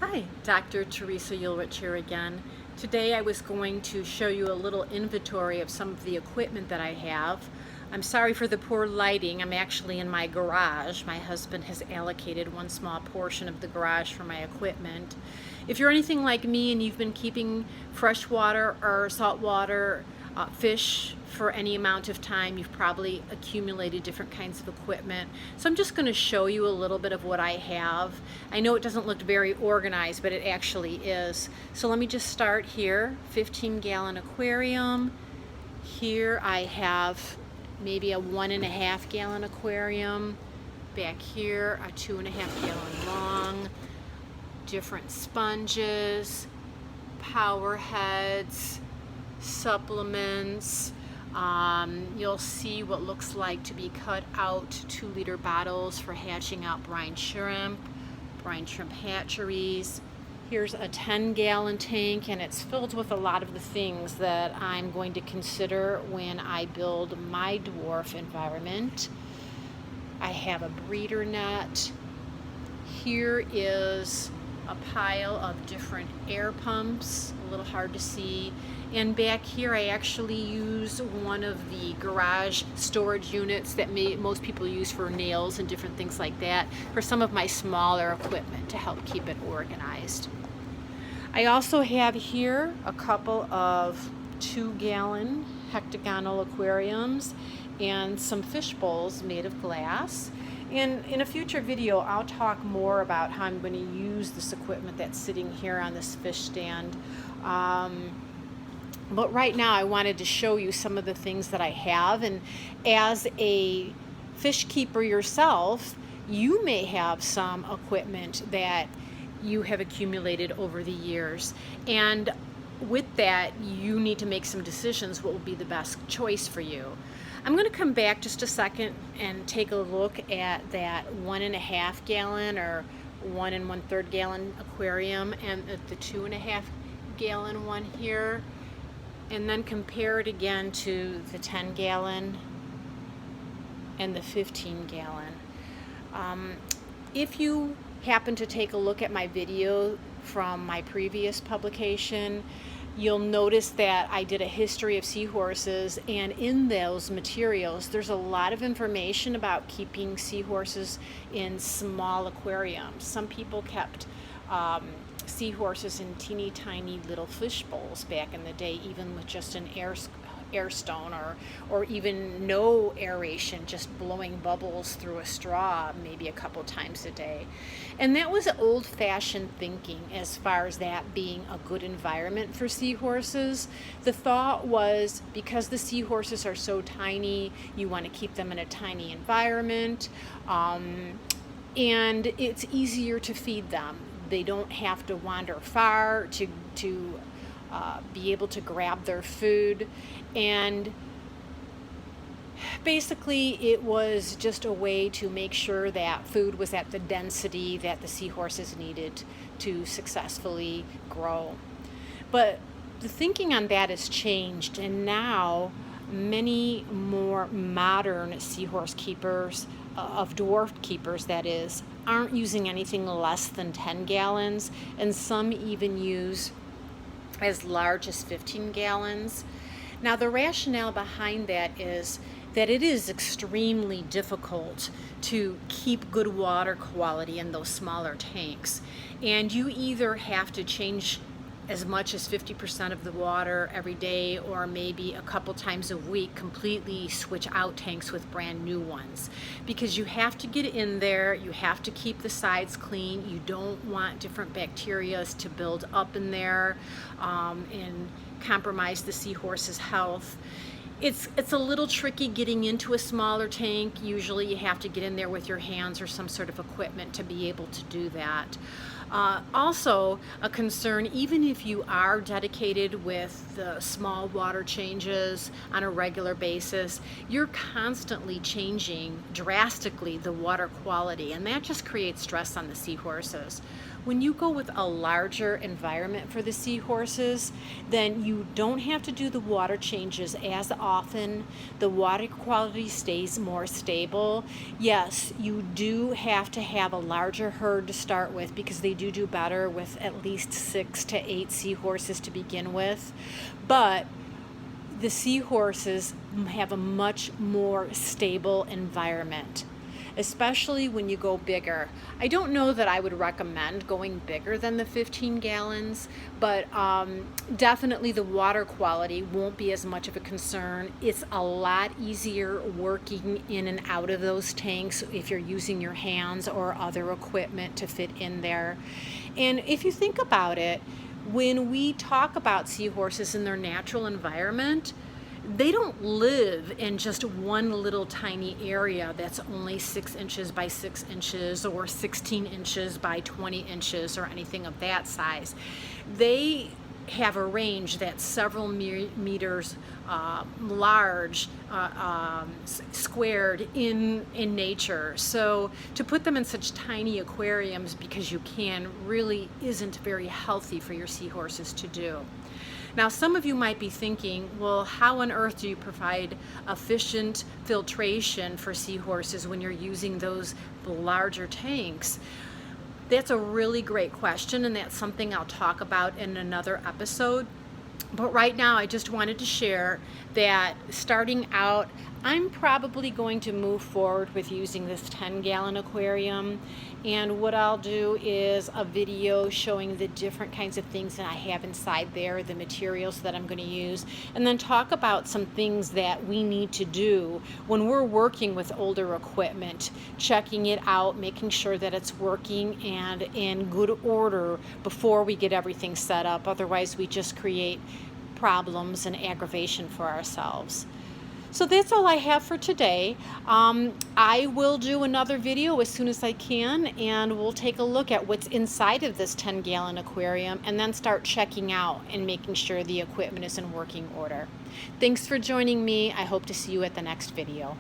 Hi, Dr. Teresa Ulrich here again. Today I was going to show you a little inventory of some of the equipment that I have. I'm sorry for the poor lighting. I'm actually in my garage. My husband has allocated one small portion of the garage for my equipment. If you're anything like me and you've been keeping freshwater or saltwater fish for any amount of time, you've probably accumulated different kinds of equipment. So I'm just going to show you a little bit of what I have. I know it doesn't look very organized, but it actually is. So let me just start here. 15-gallon aquarium. Here I have maybe a 1.5-gallon aquarium. Back here, a 2.5-gallon long. Different sponges, power heads, supplements. You'll see what looks like to be cut out 2-liter bottles for hatching out brine shrimp hatcheries. Here's a 10-gallon tank, and it's filled with a lot of the things that I'm going to consider when I build my dwarf environment. I have a breeder net. Here is a pile of different air pumps, a little hard to see. And back here I actually use one of the garage storage units that most people use for nails and different things like that for some of my smaller equipment to help keep it organized. I also have here a couple of 2-gallon hectagonal aquariums and some fish bowls made of glass. And in a future video, I'll talk more about how I'm going to use this equipment that's sitting here on this fish stand. But right now I wanted to show you some of the things that I have. And as a fish keeper yourself, you may have some equipment that you have accumulated over the years. And with that, you need to make some decisions what will be the best choice for you. I'm going to come back just a second and take a look at that 1.5-gallon or 1 1/3 gallon aquarium and the 2.5-gallon one here, and then compare it again to the 10-gallon and the 15-gallon. If you happen to take a look at my video from my previous publication, you'll notice that I did a history of seahorses, and in those materials there's a lot of information about keeping seahorses in small aquariums. Some people kept seahorses in teeny tiny little fish bowls back in the day, even with just an air stone or even no aeration, just blowing bubbles through a straw maybe a couple times a day. And that was old-fashioned thinking as far as that being a good environment for seahorses. The thought was because the seahorses are so tiny, you want to keep them in a tiny environment, and it's easier to feed them. They don't have to wander far to be able to grab their food. And basically it was just a way to make sure that food was at the density that the seahorses needed to successfully grow. But the thinking on that has changed, and now many more modern seahorse keepers, of dwarf keepers that is, aren't using anything less than 10 gallons, and some even use as large as 15 gallons. Now the rationale behind that is that it is extremely difficult to keep good water quality in those smaller tanks, and you either have to change as much as 50% of the water every day, or maybe a couple times a week completely switch out tanks with brand new ones, because you have to get in there, you have to keep the sides clean, you don't want different bacteria to build up in there and compromise the seahorse's health. It's a little tricky getting into a smaller tank. Usually you have to get in there with your hands or some sort of equipment to be able to do that. Also a concern, even if you are dedicated with the small water changes on a regular basis, you're constantly changing drastically the water quality, and that just creates stress on the seahorses. When you go with a larger environment for the seahorses, then you don't have to do the water changes as often. The water quality stays more stable. Yes, you do have to have a larger herd to start with because they do better with at least 6 to 8 seahorses to begin with, but the seahorses have a much more stable environment, especially when you go bigger. I don't know that I would recommend going bigger than the 15 gallons, but definitely the water quality won't be as much of a concern. It's a lot easier working in and out of those tanks if you're using your hands or other equipment to fit in there. And if you think about it, when we talk about seahorses in their natural environment, they don't live in just one little tiny area that's only 6 inches by 6 inches or 16 inches by 20 inches or anything of that size. They have a range that's several meters large, squared in nature. So to put them in such tiny aquariums because you can really isn't very healthy for your seahorses to do. Now, some of you might be thinking, well, how on earth do you provide efficient filtration for seahorses when you're using those larger tanks? That's a really great question, and that's something I'll talk about in another episode. But right now, I just wanted to share that starting out, I'm probably going to move forward with using this 10-gallon aquarium. And what I'll do is a video showing the different kinds of things that I have inside there, the materials that I'm going to use, and then talk about some things that we need to do when we're working with older equipment, checking it out, making sure that it's working and in good order before we get everything set up. Otherwise, we just create problems and aggravation for ourselves. So that's all I have for today. I will do another video as soon as I can, and we'll take a look at what's inside of this 10-gallon aquarium and then start checking out and making sure the equipment is in working order. Thanks for joining me. I hope to see you at the next video.